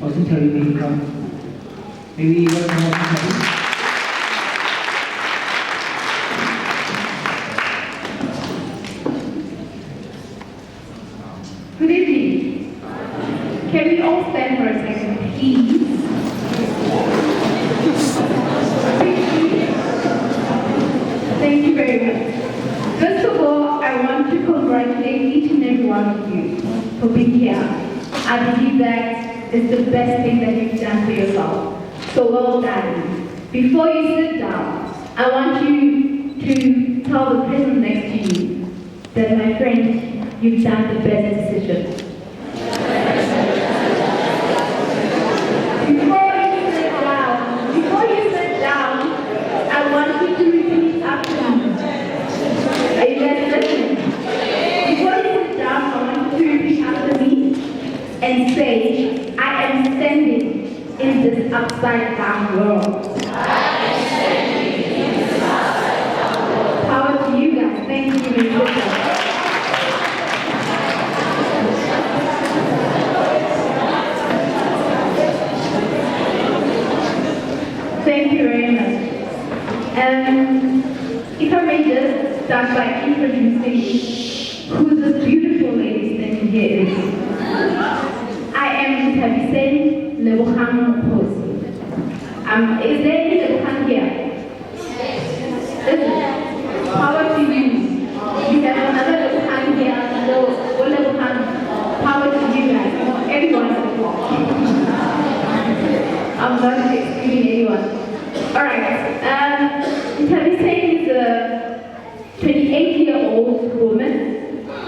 Also Terry may come. Maybe welcome also Terry. Good evening. Can we all stand for a second, please? Thank you very much. First of all, I want to congratulate each and every one of you for being here. I believe that is the best thing that you've done for yourself. So well done. Before you sit down, I want you to tell the person next to you that, my friend, you've done the best decision. Before you sit down, I want you to repeat after me. Are you guys listening? Before you sit down, I want you to repeat after me and say, I am standing in this upside down world. Power to you guys. Thank you very much. Thank you very much. If I may just start by introducing who this beautiful lady standing here is. I am Nthabi Lebogang Mokhosi. Is there any Lebogang here? Yes. Power to you. We have another Lebogang here. So, Lebogang, power to you guys. Everyone is involved. I'm not excluding anyone. Alright, Nthabi is a 28-year-old woman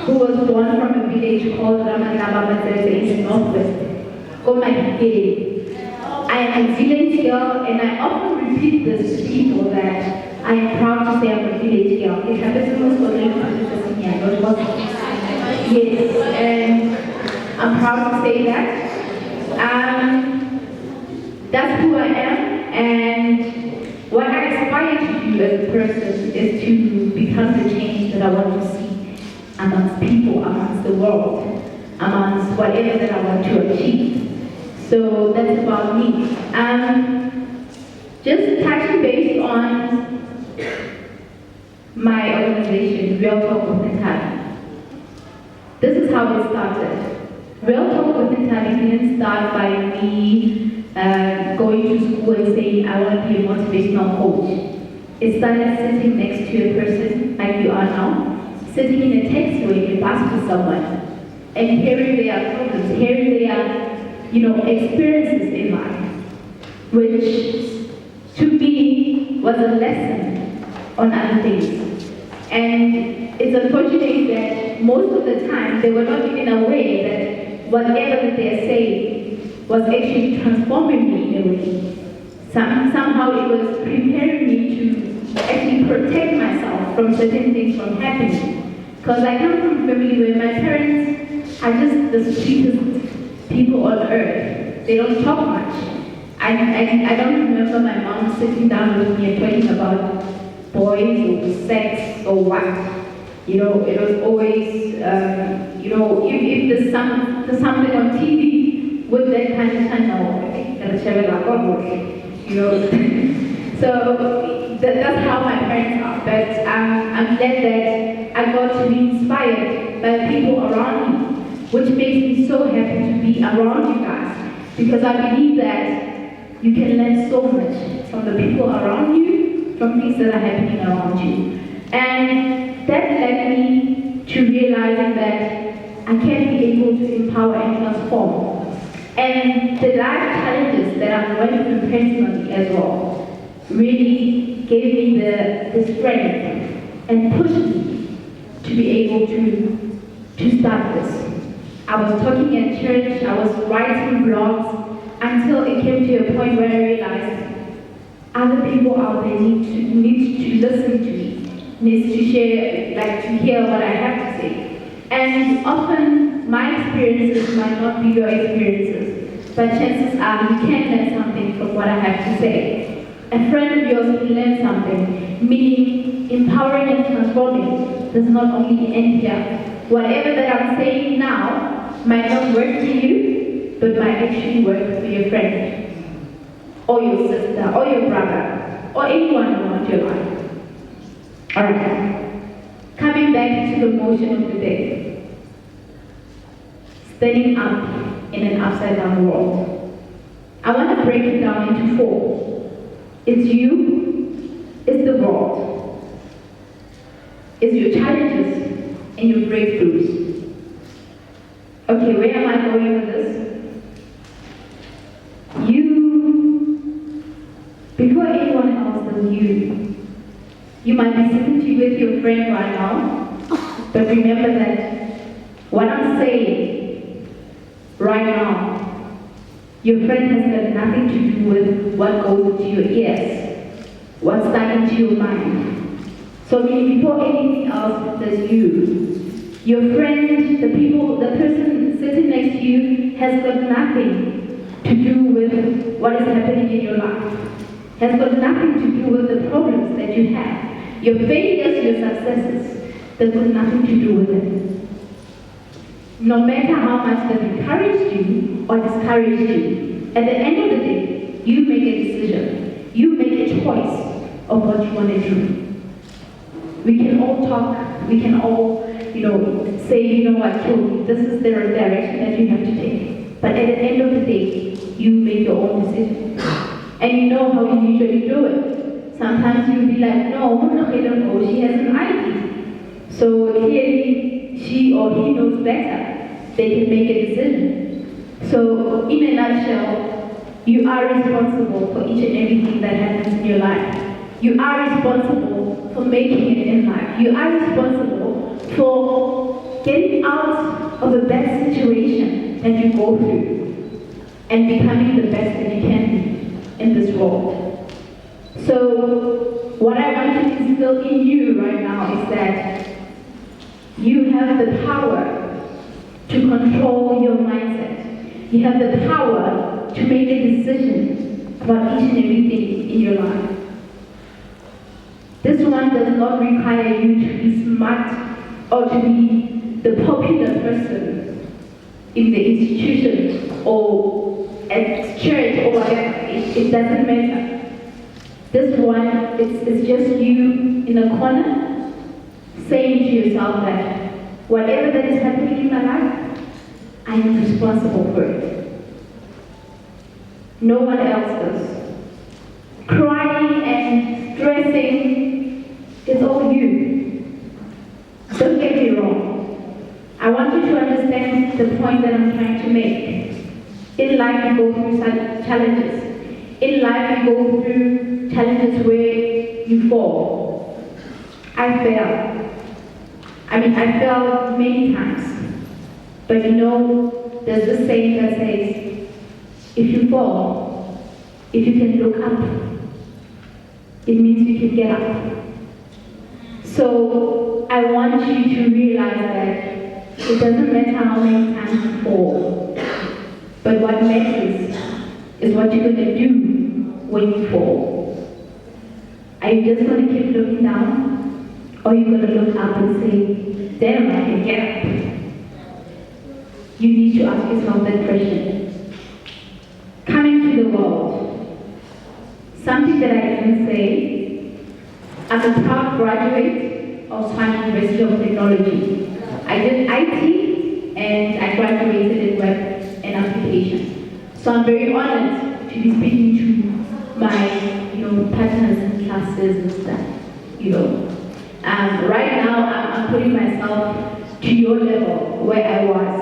who was born from a village called Ramanaba in the northwest. I am a village girl, and I often repeat this to people that I am proud to say I'm a village girl. It happens most of the Yes, and I'm proud to say that. That's who I am, and what I aspire to do as a person is to become the change that I want to see amongst people, amongst the world, amongst whatever that I want to achieve. So that's about me. Just touching base on my organization, RealTalkWithNthabi. This is how it started. RealTalkWithNthabi didn't start by me going to school and saying I want to be a motivational coach. It started sitting next to a person like you are now, sitting in a taxiway in a bus with someone, and hearing their problems, hearing their experiences in life, which to me was a lesson on other things. And it's unfortunate that most of the time they were not even aware that whatever that they're saying was actually transforming me in a way. Somehow it was preparing me to actually protect myself from certain things from happening. Because I come from a family where my parents are just the sweetest people on earth. They don't talk much. I don't remember my mom sitting down with me and talking about boys or sex or what. It was always, if there's something on TV, with that kind of channel, so that's how my parents are. But I'm glad that I got to be inspired by people around me, which makes me so happy to be around you guys, because I believe that you can learn so much from the people around you, from things that are happening around you. And that led me to realizing that I can be able to empower and transform. And the life challenges that I'm going through personally as well really gave me the strength and pushed me to be able to start this. I was talking at church, I was writing blogs, until it came to a point where I realized other people out there need to listen to me, needs to share, to hear what I have to say. And often my experiences might not be your experiences, but chances are you can learn something from what I have to say. A friend of yours can learn something, meaning empowering and transforming does not only end here. Whatever that I'm saying now might not work for you, but might actually work for your friend, or your sister, or your brother, or anyone around your life. Alright, coming back to the motion of the day. Standing up in an upside down world. I want to break it down into 4. It's you, it's the world, it's your challenges and your breakthroughs. Okay, where am I going with this? You, before anyone else does you might be sitting with your friend right now, but remember that what I'm saying right now, your friend has got nothing to do with what goes into your ears, what's stuck into your mind. So before anything else does your friend, the person sitting next to you has got nothing to do with what is happening in your life, has got nothing to do with the problems that you have. Your failures, your successes, they've got nothing to do with it. No matter how much they've encouraged you or discouraged you, at the end of the day, you make a decision. You make a choice of what you want to do. We can all talk, we can all, say, what, this is the direction that you have to take. But at the end of the day, you make your own decision. And you know how you usually do it. Sometimes you'll be like, no, she has an ID. So clearly, she or he knows better. They can make a decision. So in a nutshell, you are responsible for each and everything that happens in your life. You are responsible for making it in life. You are responsible for getting out of a bad situation that you go through and becoming the best that you can be in this world. So what I want to instill in you right now is that you have the power to control your mindset. You have the power to make a decision about each and everything in your life. This one does not require you to be smart or to be the popular person in the institution or at church or whatever. It doesn't matter. This one, it's just you in a corner saying to yourself that whatever that is happening in my life, I am responsible for it. No one else does. Crying and stressing, it's all you. Don't get me wrong. I want you to understand the point that I'm trying to make. In life, you go through challenges. In life, you go through challenges where you fall. I fell. I fell many times. But there's this saying that says, if you fall, if you can look up, it means you can get up. So I want you to realize that it doesn't matter how many times you fall, but what matters is what you're going to do when you fall. Are you just going to keep looking down, or are you going to look up and say, damn, I can get up? You need to ask yourself that question. Coming to the world, something that I can say, I'm a proud graduate of Tshwane University of Technology. I did IT and I graduated in web and application. So I'm very honored to be speaking to my partners in classes and stuff. Right now I'm putting myself to your level where I was,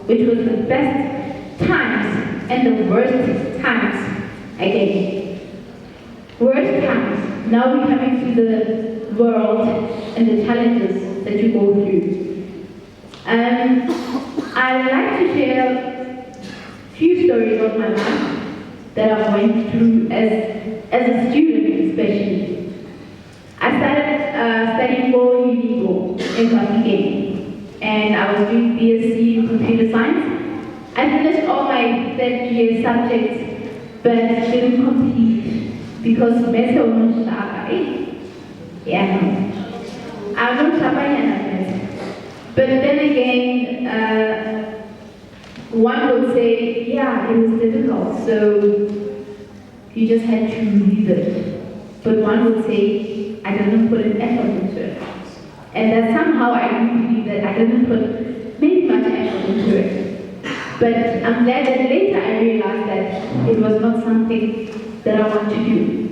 which was the best times and the worst times again. Worst times, now we're coming to the world and the challenges that you go through. I'd like to share a few stories of my life that I went through as a student especially. I started studying for Unigo in Bafokeng, and I was doing BSc in computer science. I finished all my third year subjects, but didn't complete because Mesa was not I'm not But then again, one would say, yeah, it was difficult, so you just had to leave it. But one would say, I didn't put an effort into it. And that somehow I do believe that I didn't put maybe much effort into it. But I'm glad that later I realized that it was not something that I want to do.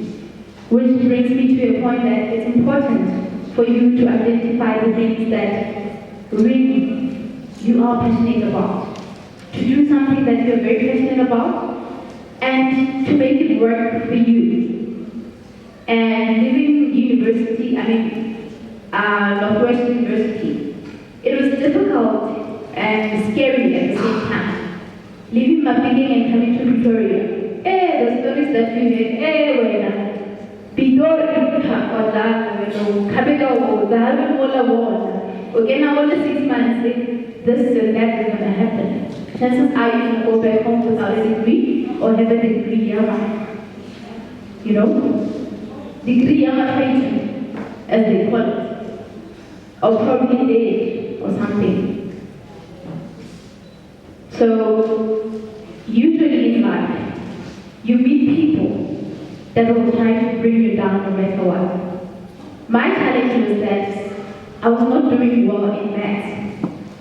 Which brings me to a point that it's important for you to identify the things that really you are passionate about. To do something that you're very passionate about and to make it work for you. And leaving university, Northwest University, it was difficult and scary at the same time. Leaving Mapiging and coming to Pretoria. The stories that you hear, when Bidor okay, now all the 6 months, this and that is going to happen. Chances are you can go back home without a degree or have a degree, you know? Degree, as they call it. Or probably dead or something. So, usually in life, you meet people that will try to bring you down no matter what. My challenge was that I was not doing well in maths.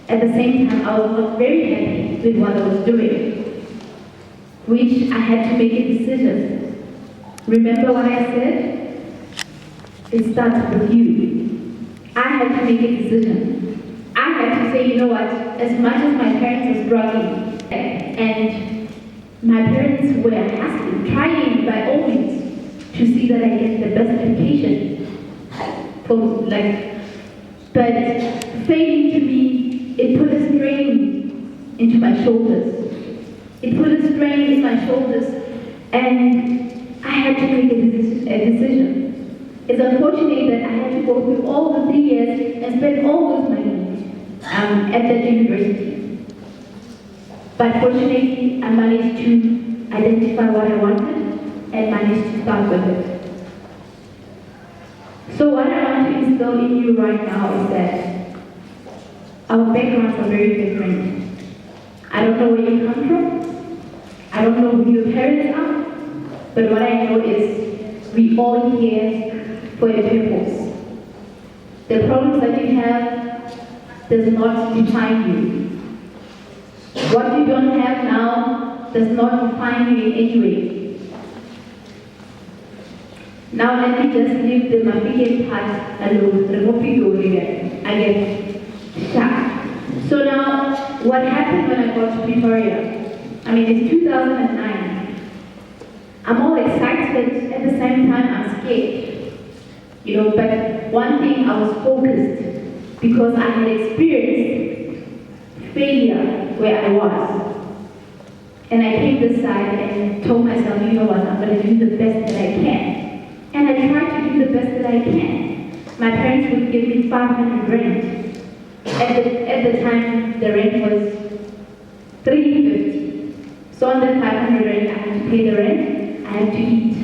At the same time, I was not very happy with what I was doing, which I had to make a decision. Remember what I said? It starts with you. I had to make a decision. I had to say, you know what, as much as my parents are struggling, and my parents were asking, trying by all means to see that I get the best education, but failing to me, it put a strain into my shoulders. It put a strain in my shoulders, and I had to make a decision. It's unfortunate that I had to go through all the 3 years and spend all those money at that university. But fortunately, I managed to identify what I wanted and managed to start with it. So what I want to instill in you right now is that our backgrounds are very different. I don't know where you come from. I don't know who your parents are. But what I know is we all here for a purpose. The problems that you have does not define you. What you don't have now does not define you in any way. Now let me just leave the Mafia part alone. Remove it again. So now, what happened when I got to Pretoria? It's 2009. I'm all excited, at the same time I'm scared. But one thing, I was focused because I had experienced failure where I was. And I came this side and told myself, you know what, I'm going to do the best that I can. And I tried to do the best that I can. My parents would give me 500 rent. At the time, the rent was 350. So on that 500 rent, I had to pay the rent, I had to eat.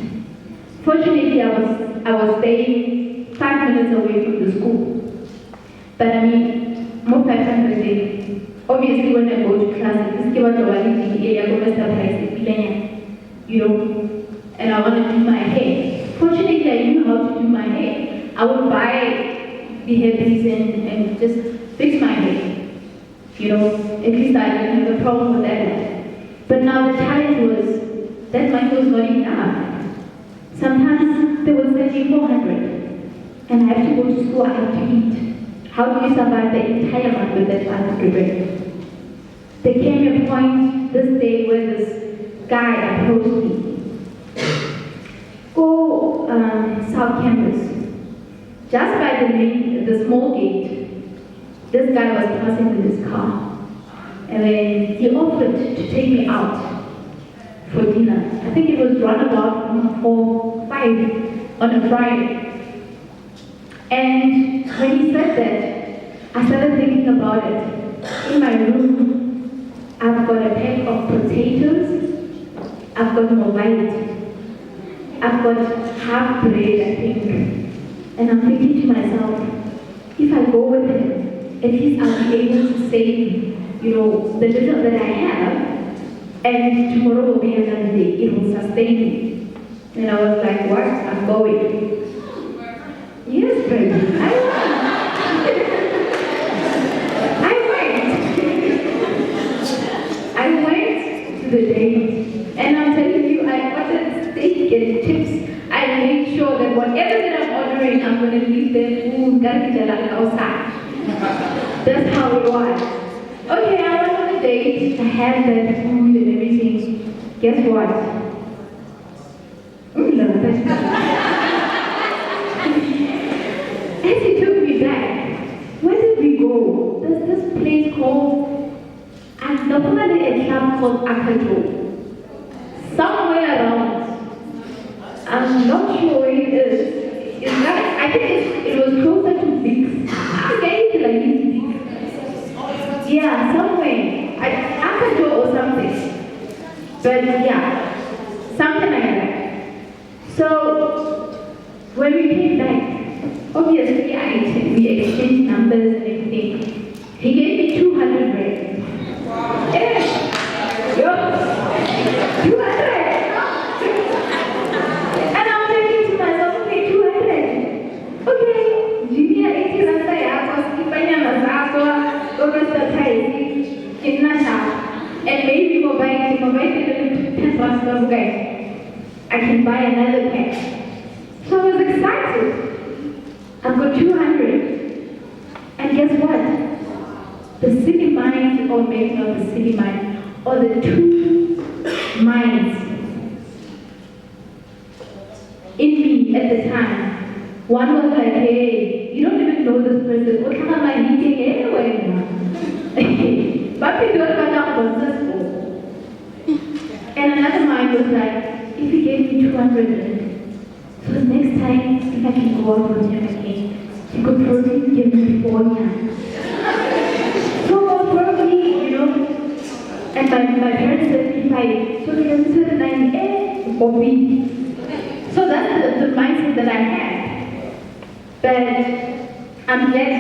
Fortunately, I was staying 5 minutes away from the school. But more 500 days. Obviously, when I go to class, this give out the and I want to do my hair. Fortunately, I knew how to do my hair. I would buy the hairpiece and just fix my hair. At least I didn't have a problem with that. But now the challenge was that money was not enough. Sometimes they would send me 400, and I have to go to school, I have to eat. How do you survive the entire month with that 500 rand? There came a point this day where this guy approached me. Go South Campus. Just by the small gate, this guy was passing with his car. And then he offered to take me out for dinner. I think it was around about 4 or 5 on a Friday. And when he said that, I started thinking about it. In my room, I've got a pack of potatoes, I've got mobile, I've got half bread, I think. And I'm thinking to myself, if I go with him, at least I'll be able to save the little that I have, and tomorrow will be another day. It will sustain me. And I was like, what? I'm going. Yes, baby. I went to the date, and I'm telling you, I ordered steak and chips. I made sure that whatever that I'm ordering, I'm going to leave their food, outside. That's how it was. Okay, I went on a date, I had that food and everything. Guess what? As he took me back, where did we go? There's this place called, I'm not at a club called Akajo. Somewhere around. I'm not sure where it is. It's like, I think it was closer to Bix. I'm getting to like Bix. Yeah, somewhere. Akajo or something. But yeah, something like that. So, when we came back, obviously we exchanged numbers and everything. He gave me 200 rand. Yeah. Yo. 200. And I'm thinking to myself, okay, 200. Okay. Junior 80 rand I skipanya mazazo, over the time, and maybe go buy 10 rand guys. I can buy another pack. So I was excited. I've got 200. And guess what? The city mind, or maybe not the city mind, or the two minds in me at the time. One was like, hey, you don't even know this person. What kind of my meeting anyway? But we don't know and another mind was like, if he gave me 200, so the next time, if I can go out with him again, he could probably give me 4 years. So probably, and my parents said, if I, so he has said 98 or B. So that's the mindset that I had. But I'm glad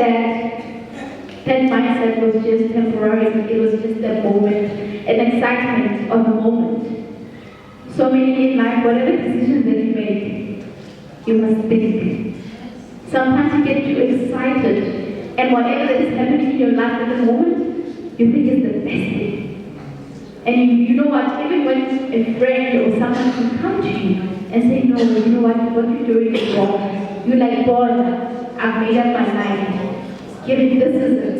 that mindset was just temporary. It was just a moment, an excitement of a moment. So many in life, whatever decisions that you make, you must think. Sometimes you get too excited, and whatever that is happening in your life at the moment, you think it's the best thing. And you know what, even when a friend or someone can come to you and say, no, you know what you're doing is wrong. You're like, boy, I've made up my mind. This is it.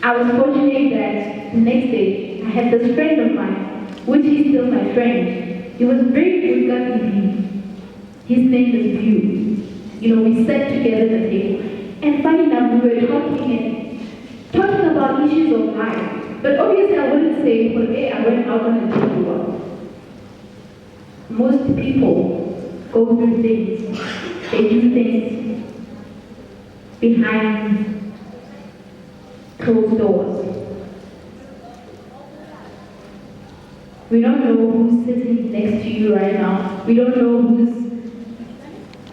I was fortunate that the next day, I had this friend of mine, which is still my friend. He was very good guy with me. His name is View. We sat together at the table. And funny enough, we were talking about issues of life. But obviously I wouldn't say, well, hey, I went out on a table. Most people go through things. They do things behind closed doors. We don't know who's sitting next to you right now. We don't know who's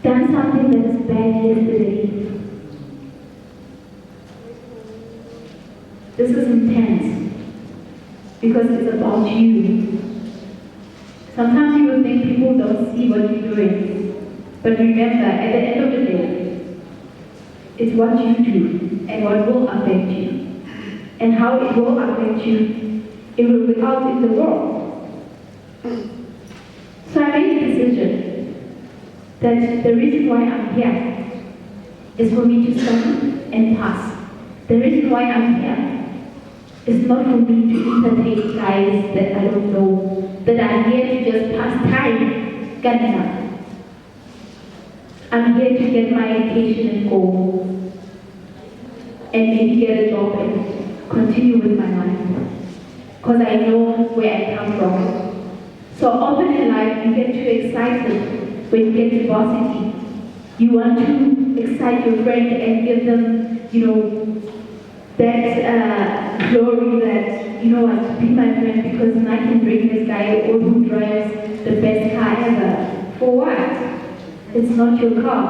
done something that is bad yesterday. This is intense because it's about you. Sometimes you will think people don't see what you're doing. But remember, at the end of the day, it's what you do and what will affect you. And how it will affect you, it will be out in the world. So I made a decision that the reason why I'm here is for me to study and pass. The reason why I'm here is not for me to entertain guys that I don't know, that are here to just pass time. God enough. I'm here to get my education and go, and maybe get a job and continue with my life. Because I know where I come from. So often in life, you get too excited when you get to varsity. You want to excite your friend and give them, that glory that, what, be my friend because I can bring this guy or who drives the best car ever. For what? It's not your car.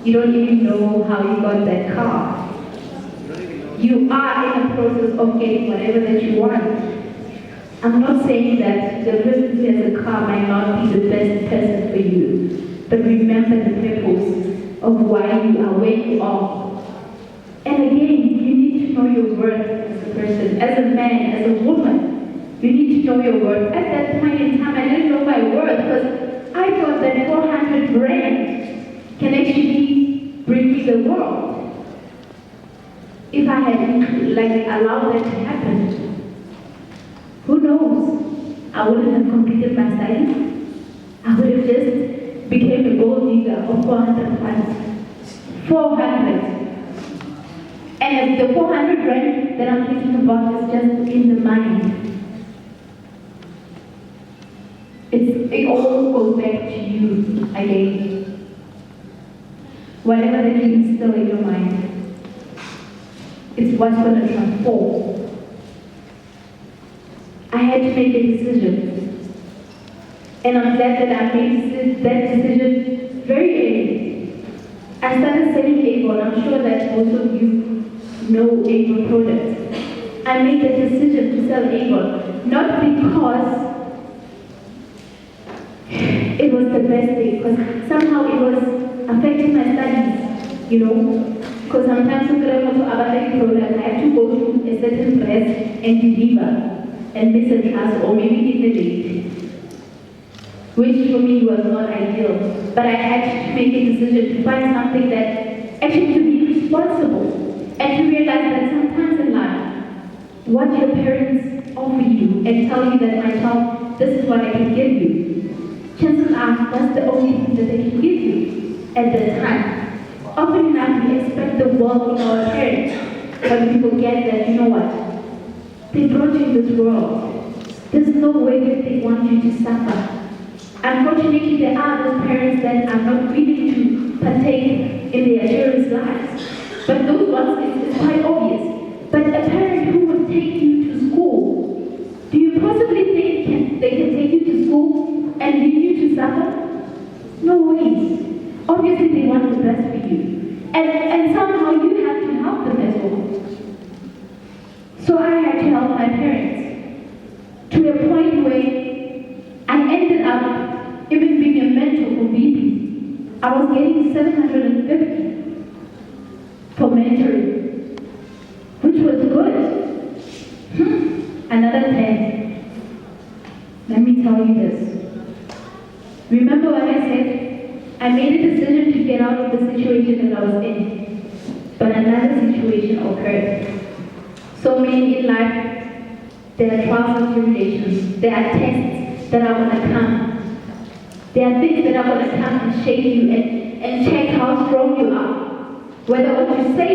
You don't even know how you got that car. you are in the process of getting whatever that you want. I'm not saying that the person who has a car might not be the best person for you, but remember the purpose of why you are where you are. And again, you need to know your worth as a person, as a man, as a woman. You need to know your worth. At that point in time, I didn't know my worth because I thought that 400 grand can actually bring me the world. If I had allowed that to happen, who knows? I wouldn't have completed my studies. I would have just became a gold digger of 400 funds. 400. And the 400 grand that I'm thinking about is just in the mind. It all goes back to you again. Whatever that you instill in your mind, it's what's going to transform. I had to make a decision. And I'm glad that I made that decision very early. I started selling Avon. I'm sure that most of you know Avon products. I made the decision to sell Avon, not because it was the best thing, because somehow it was affecting my studies, because sometimes when I go to Abadai product, I have to go to a certain press and deliver and miss a class or maybe in the late, which for me was not ideal. But I had to make a decision to find something that actually to be responsible and to realize that sometimes in life, what your parents offer you and tell you that, my child, this is what I can give you, chances are that's the only thing that they can give you at that time. Often enough, we expect the world from our parents, but we forget that, you know what? They brought you in this world. There's no way that they want you to suffer. Unfortunately, there are those parents that are not willing to partake in their children's lives. But those ones, it's quite obvious. But a parent who would take you to school, do you possibly think they can take you to school and leave you to suffer? No way. Obviously, they want the best for you. And somehow you have to help them as well. So I had to help my parents to a point where I ended up even being a mentor for VP. I was getting 750 for mentoring, which was good. Another 10. Let me tell you this. Remember what I said? I made a decision to get out of the situation that I was in, but another situation occurred. So many in life, there are trials and tribulations. There are tests that are going to come. There are things that are going to come and shake you and check how strong you are. Whether what you say,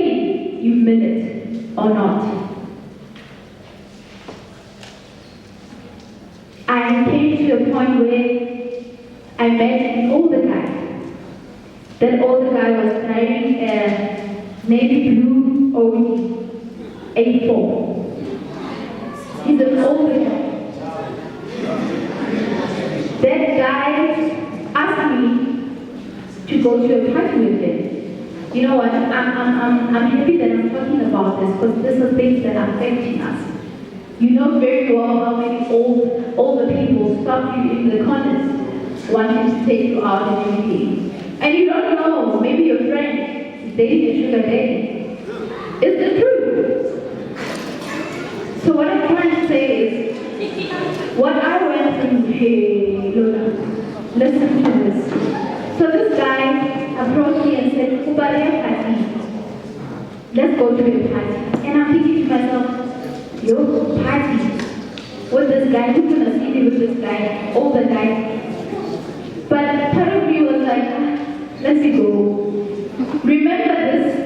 you mean it or not. I came to a point where I met an older guy. That older guy was driving a navy blue Audi A4. He's an older guy. That guy asked me to go to a party with him. You know what? I'm happy that I'm talking about this because these are things that are affecting us. You know very well how many older people stop you in the corners wanting to take you out and everything. And you don't know, maybe your friend is dating a sugar daddy. It's the truth. So what I'm trying to say is, what I went through, hey, Lola, listen to this. So this guy approached me and said, Ubariya party. Let's go to a party. And I'm thinking to myself, yo, party. With this guy, who's gonna see me with this guy, older guy? But part of me was like, let's go. Remember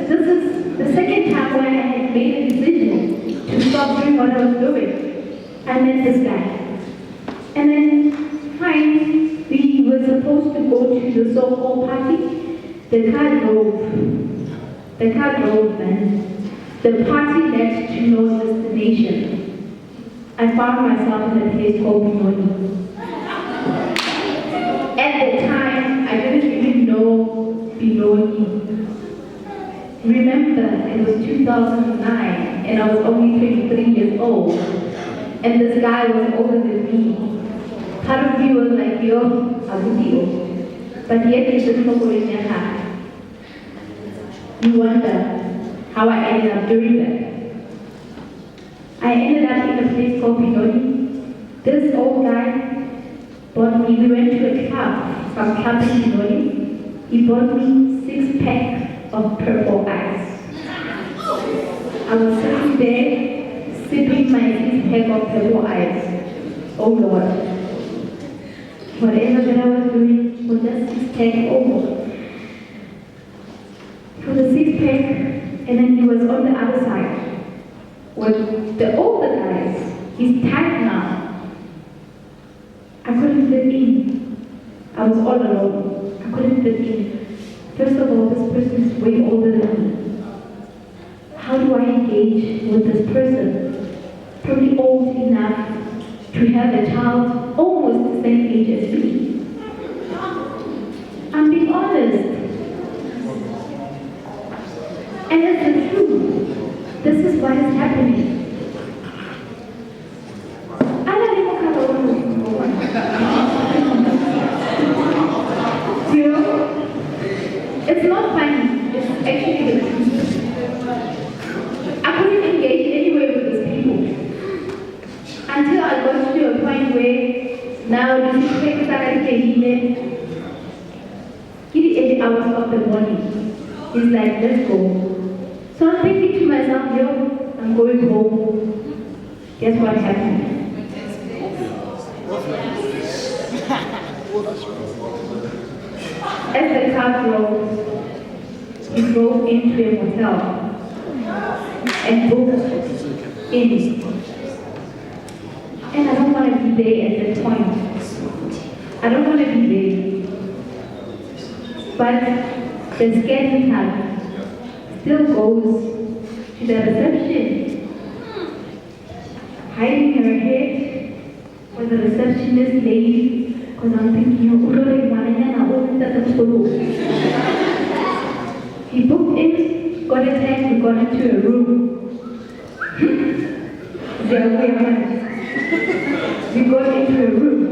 this is the second time when I had made a decision to stop doing what I was doing. I met this guy. And then, fine, we were supposed to go to the so-called party. The car drove. Man. The party led to no destination. I found myself in a place called Binoni. At the time, I didn't even know Binoni. Remember, it was 2009 and I was only 23 years old. And this guy was older than me. Part of me was like, yo, Abudio. But yet it didn't go in your heart. You wonder how I ended up doing that. I ended up in a place called Pinoni. This old guy bought me, we went to a club from Club Pinoni. He bought me 6-pack of purple ice. I was sitting there, sipping my 6-pack of purple ice. Oh Lord. Whatever that I was doing was just 6-pack over. For the 6-pack, and then he was on the other side. With the older guys, he's tight now. I couldn't fit in. I was all alone. I couldn't fit in. First of all, this person is way older than me. How do I engage with this person? Probably old enough to have a child almost the same age as me. I'm being honest. And it's the truth. This is what is happening. You know, it's not funny. It's actually the truth. I couldn't engage anyway with these people until I got to a point where now this is like in the 8 hours of the morning. He's like, let's go. So I'm thinking to myself, yo, I'm going home. Guess what happened? As the car drove, he drove into a hotel and booked in. And I don't want to be there at that point. I don't want to be there. But the scared heart still goes to the reception, hiding her head for the receptionist lady, because I'm thinking, he booked in, got a taxi, got into a room. We got into a room.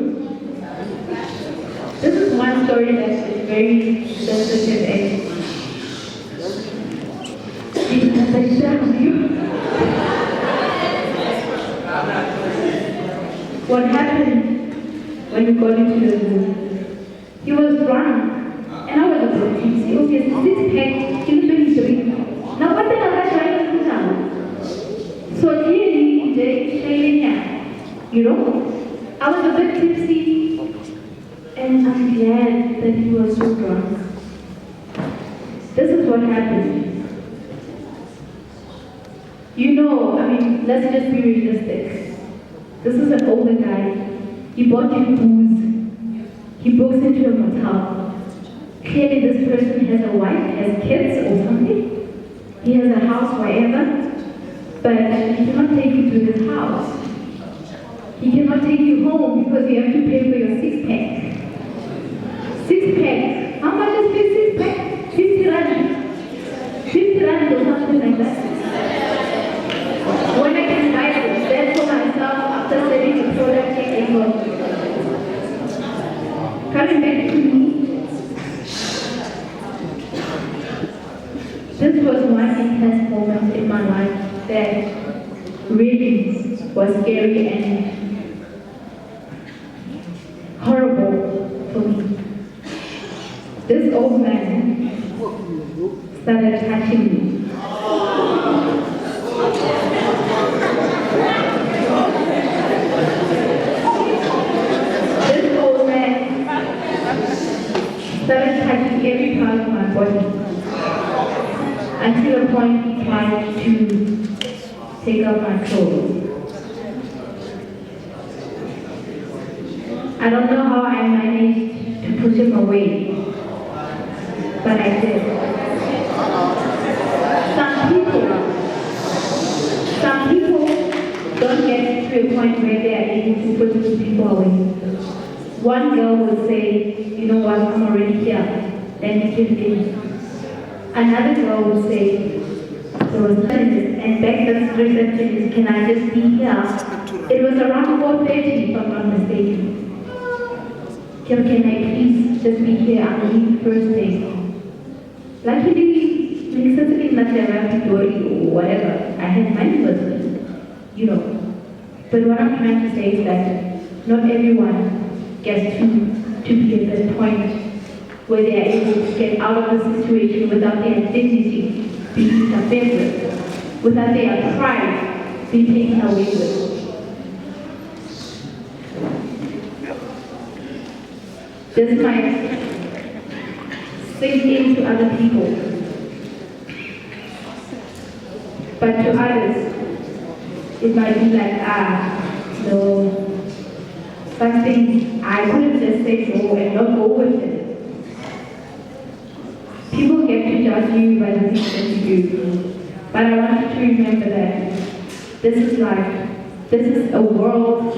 This is one story that is very sensitive and what happened when we got into the room? He was drunk, and I was a protein. He was just 6-pack, he was 23. Now what the hell was I trying to do now? So clearly, you know, I was a bit tipsy, and I'm glad that he was so drunk. This is what happened. You know, I mean, let's just be realistic. This is an older guy. He bought you booze. He books into a motel. Clearly this person has a wife, has kids or something. He has a house, wherever. But he cannot take you to his house. He cannot take you home because you have to pay for your 6-pack. 6-pack. How much is this 6-pack? 50 rand. 50 rand or something like that. When I can buy that for myself after selling the product in England. Coming back to me, this was one intense moment in my life that really was scary and horrible for me. This old man started touching me. This old man started touching every part of my body until a point he tried to take off my clothes. I don't know how I managed to push him away, but I did. Some people don't get to a point where they are able to push these people away. One girl would say, you know what, I'm already here, let me give in. I another girl would say, there was nothing, and back this receptionist, can I just be here? It was around 4:30, if I'm not mistaken. Can I please just be here? I'm leaving first thing. Luckily, certainly not a story or whatever. I had money with me, you know. But what I'm trying to say is that not everyone gets to be at that point where they are able to get out of the situation without their dignity being interfered with, without their pride being taken away with. This might sink into other people, but to others, it might be like, no, such things, I couldn't just say no and not go with it. People get to judge you by the things that you do, but I want you to remember that this is life. This is a world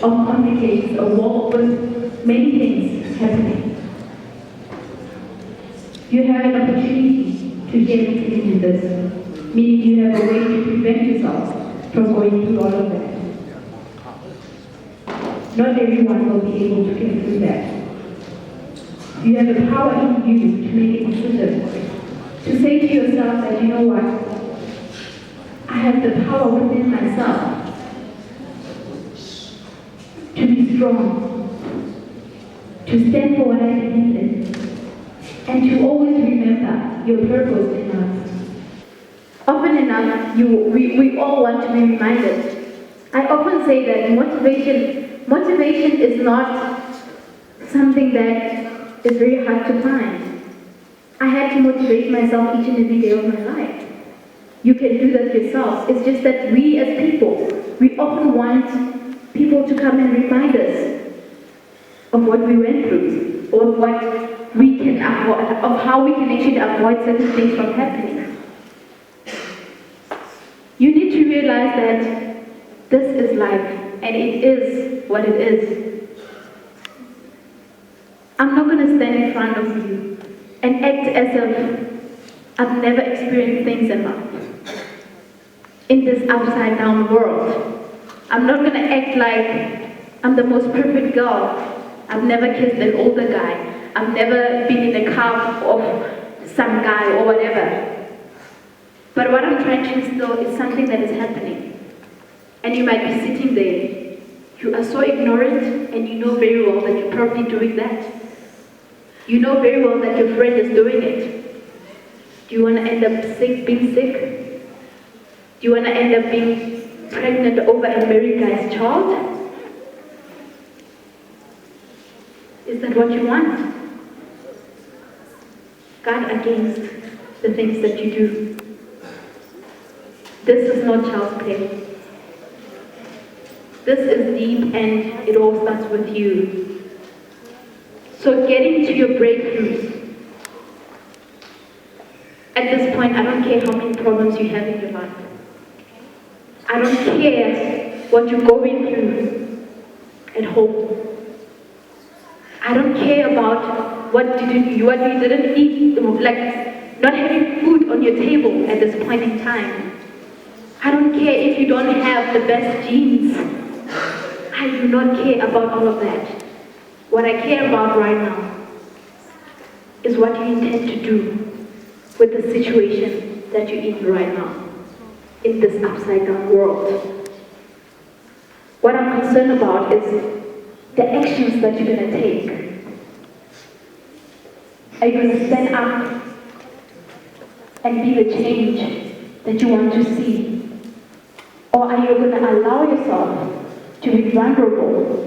of complications, a world with many things happening. You have an opportunity to get into this, meaning you have a way to prevent yourself from going through all of that. Not everyone will be able to get through that. You have the power in you to make a decision, to say to yourself that, you know what, I have the power within myself to be strong, to stand for what I believe in, and to always remember your purpose in life. Often enough, we all want to be reminded. I often say that motivation is not something that is very hard to find. I had to motivate myself each and every day of my life. You can do that yourself. It's just that we as people, we often want people to come and remind us of what we went through, or what we can avoid, of how we can actually avoid certain things from happening. You need to realize that this is life, and it is what it is. I'm not going to stand in front of you and act as if I've never experienced things in life. In this upside down world, I'm not going to act like I'm the most perfect girl. I've never kissed an older guy. I've never been in a car of some guy or whatever. But what I'm trying to instill is something that is happening. And you might be sitting there. You are so ignorant, and you know very well that you're probably doing that. You know very well that your friend is doing it. Do you want to end up being sick? Do you want to end up being pregnant over a married guy's child? Is that what you want? Guard against the things that you do. This is not child's play. This is deep, and it all starts with you. So getting to your breakthroughs. At this point, I don't care how many problems you have in your life. I don't care what you're going through at home. I don't care about what you didn't eat, like not having food on your table at this point in time. I don't care if you don't have the best genes. I do not care about all of that. What I care about right now is what you intend to do with the situation that you're in right now, in this upside down world. What I'm concerned about is the actions that you're going to take. Are you going to stand up and be the change that you want to see? Or are you going to allow yourself to be vulnerable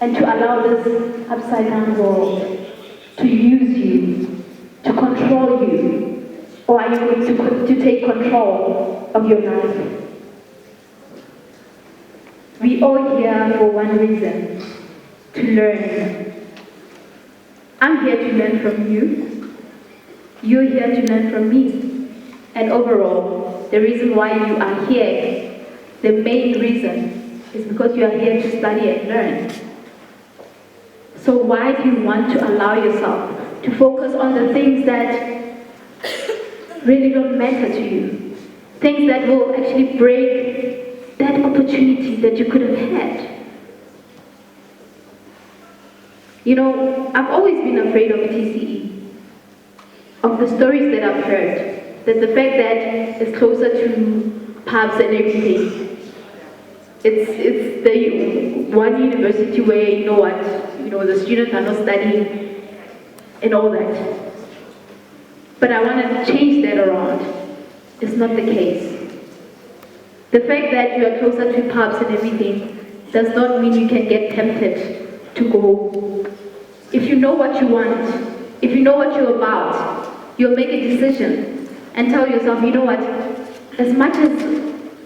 and to allow this upside down world to use you, to control you? Or are you going to take control of your life? We all here for one reason, to learn. I'm here to learn from you. You're here to learn from me. And overall, the reason why you are here, the main reason, is because you are here to study and learn. So why do you want to allow yourself to focus on the things that really don't matter to you. Things that will actually break that opportunity that you could have had. You know, I've always been afraid of TCE, of the stories that I've heard, that the fact that it's closer to pubs and everything. It's the one university where, you know what, the students are not studying and all that. But I want to change that around. It's not the case. The fact that you are closer to pubs and everything does not mean you can get tempted to go. If you know what you want, if you know what you're about, you'll make a decision and tell yourself, you know what, as much as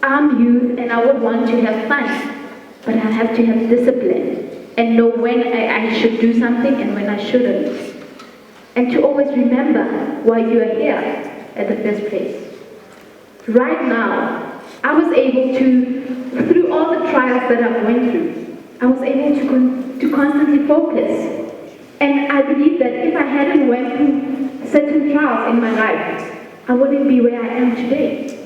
I'm youth and I would want to have fun, but I have to have discipline and know when I should do something and when I shouldn't. And to always remember why you are here at the first place. Right now, I was able to, through all the trials that I've went through, I was able to constantly focus. And I believe that if I hadn't went through certain trials in my life, I wouldn't be where I am today.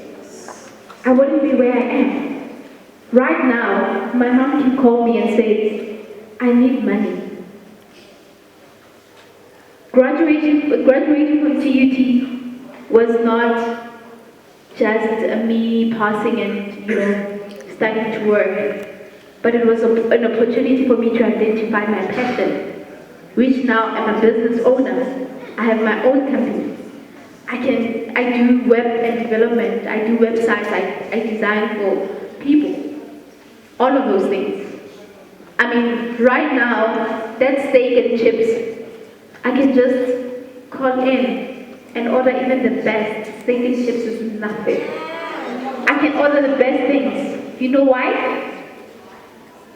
I wouldn't be where I am. Right now, my mom can call me and say, I need money. Graduating from TUT was not just me passing and starting to work, but it was an opportunity for me to identify my passion, which now I'm a business owner. I have my own company. I do web and development, I do websites, I design for people, all of those things. I mean, right now, that steak and chips, I can just call in and order even the best. Steak and chips is nothing. I can order the best things. You know why?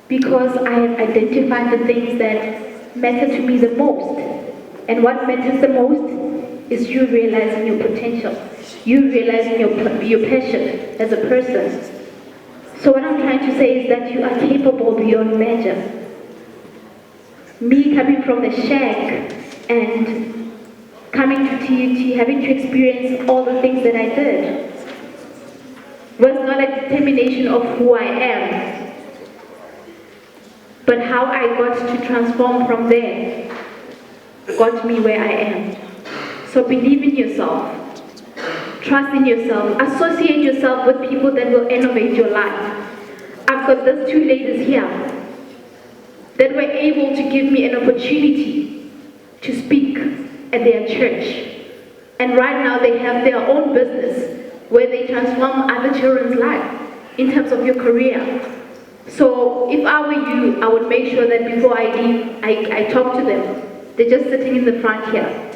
Because I have identified the things that matter to me the most. And what matters the most is you realizing your potential. You realizing your passion as a person. So what I'm trying to say is that you are capable beyond measure. Me coming from the shack and coming to TUT, having to experience all the things that I did, was not a determination of who I am, but how I got to transform from there got me where I am. So believe in yourself, trust in yourself, associate yourself with people that will innovate your life. I've got these two ladies here that were able to give me an opportunity to speak at their church. And right now they have their own business where they transform other children's lives in terms of your career. So if I were you, I would make sure that before I leave, I talk to them. They're just sitting in the front here.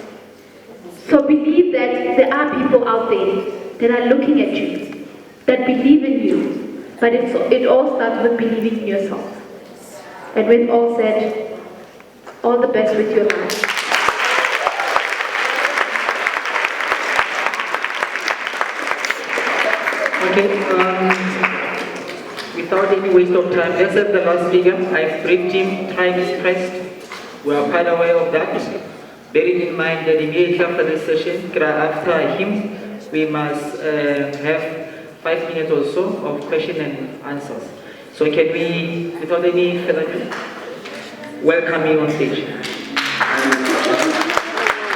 So believe that there are people out there that are looking at you, that believe in you, but it all starts with believing in yourself. And with all said, all the best with your life. Okay, without any waste of time, let's have the last speaker. I've briefed him, time is pressed. We are quite aware of that. Bearing in mind that immediately after this session, after him, we must have 5 minutes or so of question and answers. So can we, without any further ado, welcome you on stage.